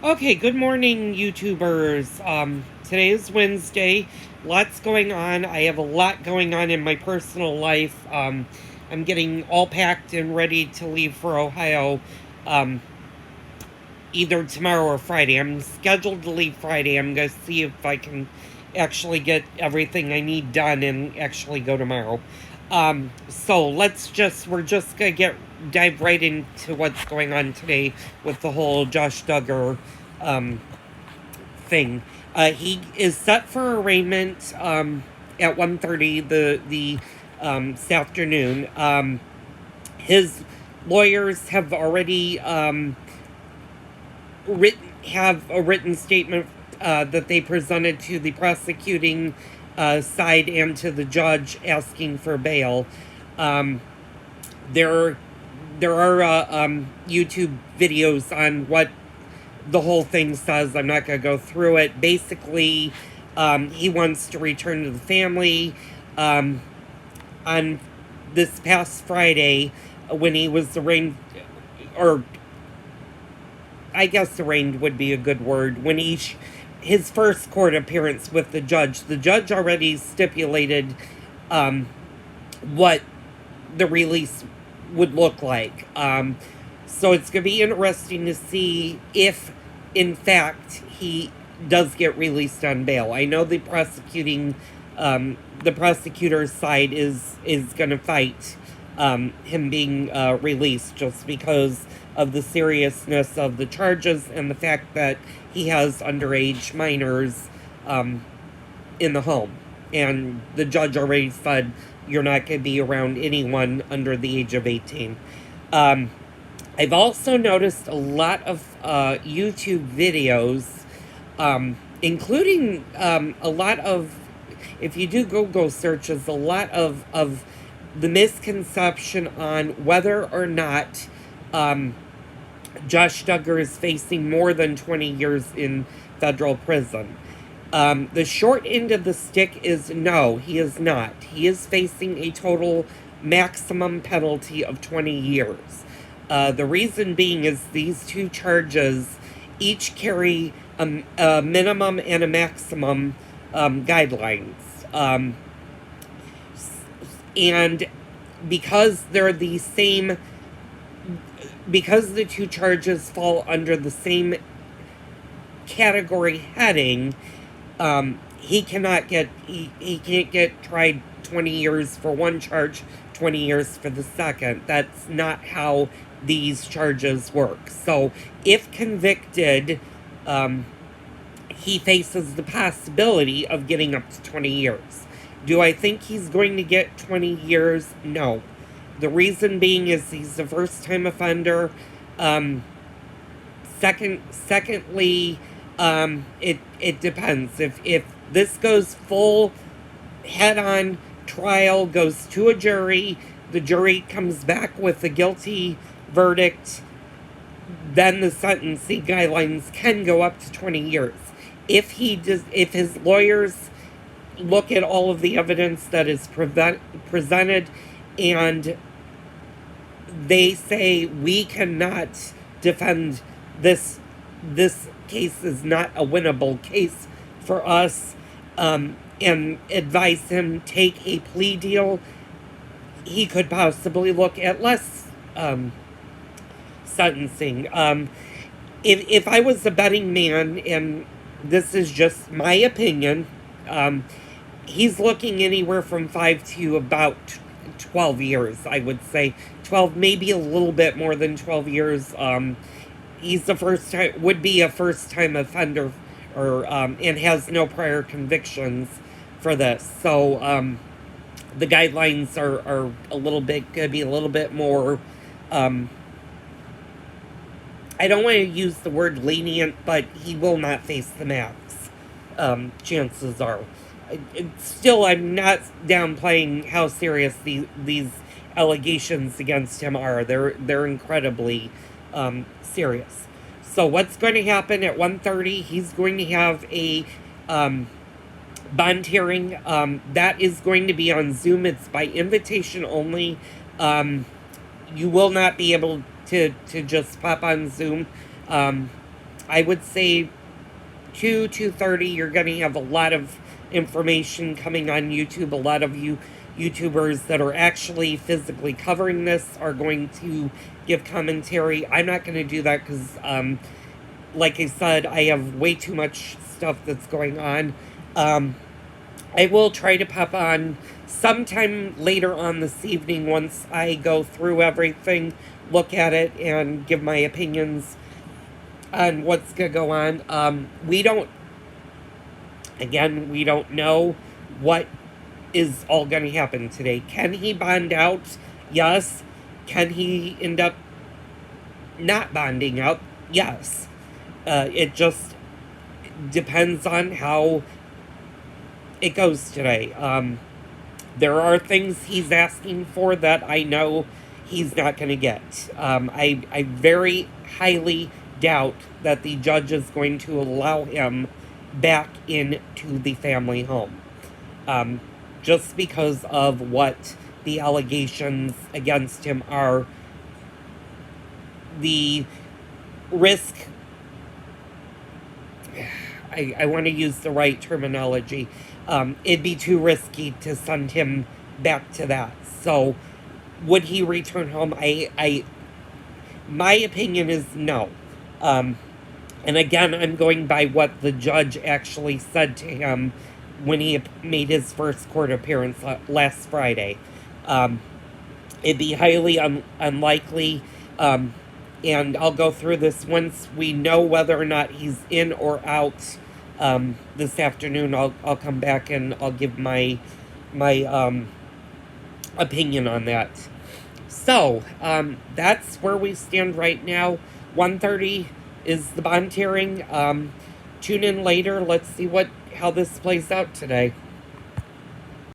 Okay, good morning, YouTubers. Today is Wednesday. Lots going on. I have a lot going on in my personal life. I'm getting all packed and ready to leave for Ohio, um, either tomorrow or Friday. I'm scheduled to leave Friday. I'm going to see if I can actually get everything I need done and actually go tomorrow. So we're just going to dive right into what's going on today with the whole Josh Duggar, um, thing. He is set for arraignment at 1:30 this afternoon. His lawyers have already have a written statement that they presented to the prosecuting side and to the judge asking for bail. Um, there there are YouTube videos on what the whole thing says. I'm not going to go through it. Basically, he wants to return to the family. On this past Friday, when he was arraigned, or I guess arraigned would be a good word, when his first court appearance with the judge already stipulated what the release would look like. So it's going to be interesting to see if, in fact, he does get released on bail. I know the prosecutor's side is going to fight him being released just because of the seriousness of the charges and the fact that he has underage minors in the home. And the judge already said you're not going to be around anyone under the age of 18. I've also noticed a lot of YouTube videos, including a lot of, if you do Google searches, a lot of the misconception on whether or not Josh Duggar is facing more than 20 years in federal prison. The short end of the stick is no, he is not. He is facing a total maximum penalty of 20 years. The reason being is these two charges each carry a minimum and a maximum guidelines. And because they're the same, because the two charges fall under the same category heading, he can't get tried 20 years for one charge, 20 years for the second. That's not how these charges work. So if convicted, he faces the possibility of getting up to 20 years. Do I think he's going to get 20 years? No. The reason being is he's a first-time offender. Secondly, it depends. If this goes full head-on trial, goes to a jury, the jury comes back with a guilty verdict, then the sentencing guidelines can go up to 20 years. If his lawyers look at all of the evidence that is presented and they say we cannot defend this case is not a winnable case for us, and advise him take a plea deal, he could possibly look at less sentencing. If I was a betting man, and this is just my opinion, he's looking anywhere from 5 to about 12 years, I would say. 12, maybe a little bit more than 12 years. He's would be a first-time offender, or and has no prior convictions for this. So the guidelines are gonna be a little bit more, I don't want to use the word lenient, but he will not face the max. Chances are. Still, I'm not downplaying how serious these allegations against him are. They're incredibly serious. So what's going to happen at 1:30? He's going to have a bond hearing. That is going to be on Zoom. It's by invitation only. You will not be able to just pop on Zoom. I would say 2:30, you're going to have a lot of information coming on YouTube. A lot of you YouTubers that are actually physically covering this are going to give commentary. I'm not going to do that because, like I said, I have way too much stuff that's going on. I will try to pop on sometime later on this evening once I go through everything, look at it, and give my opinions on what's going to go on. We don't know what is all going to happen today. Can he bond out? Yes. Can he end up not bonding out? Yes. It just depends on how it goes today. There are things he's asking for that I know he's not going to get. I very highly doubt that the judge is going to allow him back into the family home. Just because of what the allegations against him are. The risk, I want to use the right terminology. It'd be too risky to send him back to that. So, would he return home? My opinion is no. And again, I'm going by what the judge actually said to him when he made his first court appearance last Friday. It'd be highly unlikely. And I'll go through this once we know whether or not he's in or out. This afternoon, I'll come back and I'll give my opinion on that. So that's where we stand right now. 1:30 is the bond hearing. Tune in later. Let's see how this plays out today.